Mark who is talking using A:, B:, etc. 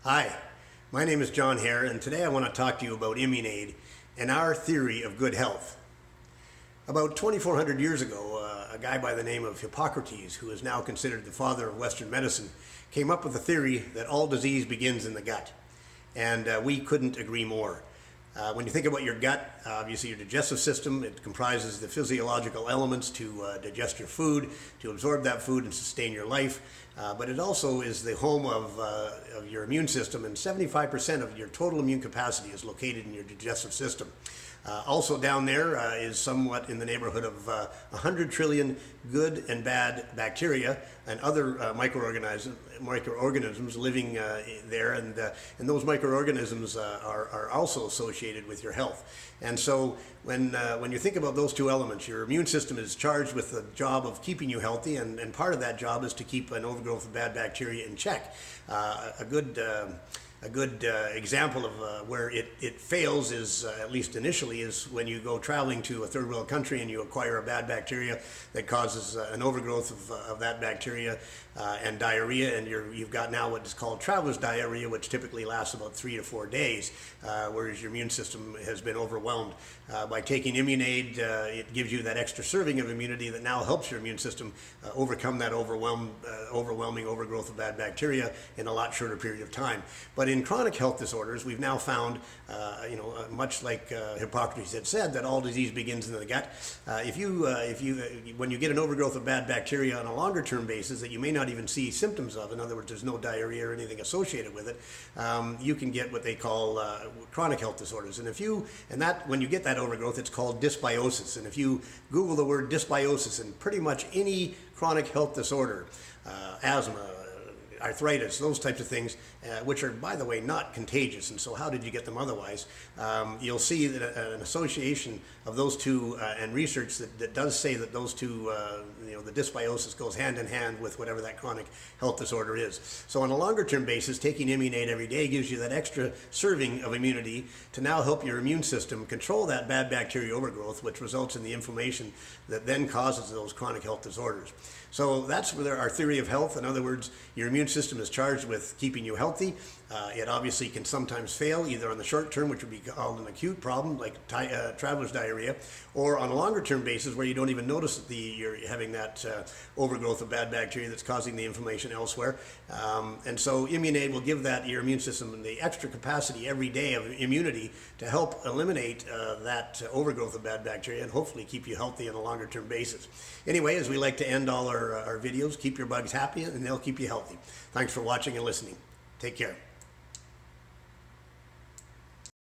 A: Hi, my name is John Hare, and today I want to talk to you about Immunade and our theory of good health. About 2,400 years ago, a guy by the name of Hippocrates, who is now considered the father of Western medicine, came up with a theory that all disease begins in the gut. And we couldn't agree more. When you think about your gut, obviously your digestive system, it comprises the physiological elements to digest your food, to absorb that food and sustain your life. But it also is the home of your immune system, and 75% of your total immune capacity is located in your digestive system. Also down there is somewhat in the neighborhood of 100 trillion good and bad bacteria and other microorganisms living there, and those microorganisms are also associated with your health. And so when you think about those two elements, your immune system is charged with the job of keeping you healthy, and part of that job is to keep an overgrowth of bad bacteria in check. A good example of where it fails is, at least initially, is when you go traveling to a third world country and you acquire a bad bacteria that causes an overgrowth of that bacteria and diarrhea, and you've got now what is called traveler's diarrhea, which typically lasts about 3 to 4 days, whereas your immune system has been overwhelmed. By taking Immunade, it gives you that extra serving of immunity that now helps your immune system overcome that overwhelming overgrowth of bad bacteria in a lot shorter period of time. But in chronic health disorders, we've now found, much like Hippocrates had said, that all disease begins in the gut. When you get an overgrowth of bad bacteria on a longer-term basis that you may not even see symptoms of, in other words, there's no diarrhea or anything associated with it, you can get what they call chronic health disorders. And when you get that overgrowth, it's called dysbiosis. And if you Google the word dysbiosis in pretty much any chronic health disorder, asthma, arthritis, those types of things, which are, by the way, not contagious, and so how did you get them otherwise? You'll see that an association of those two, and research that does say that those two, the dysbiosis goes hand in hand with whatever that chronic health disorder is. So on a longer term basis, taking Immunade every day gives you that extra serving of immunity to now help your immune system control that bad bacteria overgrowth, which results in the inflammation that then causes those chronic health disorders. So that's our theory of health. In other words, your immune system is charged with keeping you healthy. It obviously can sometimes fail, either on the short term, which would be called an acute problem, like traveler's diarrhea, or on a longer term basis where you don't even notice that you're having that overgrowth of bad bacteria that's causing the inflammation elsewhere. And so Immunade will give your immune system the extra capacity every day of immunity to help eliminate that overgrowth of bad bacteria and hopefully keep you healthy on a longer term basis. Anyway, as we like to end all our videos, keep your bugs happy and they'll keep you healthy. Thanks for watching and listening. Take care.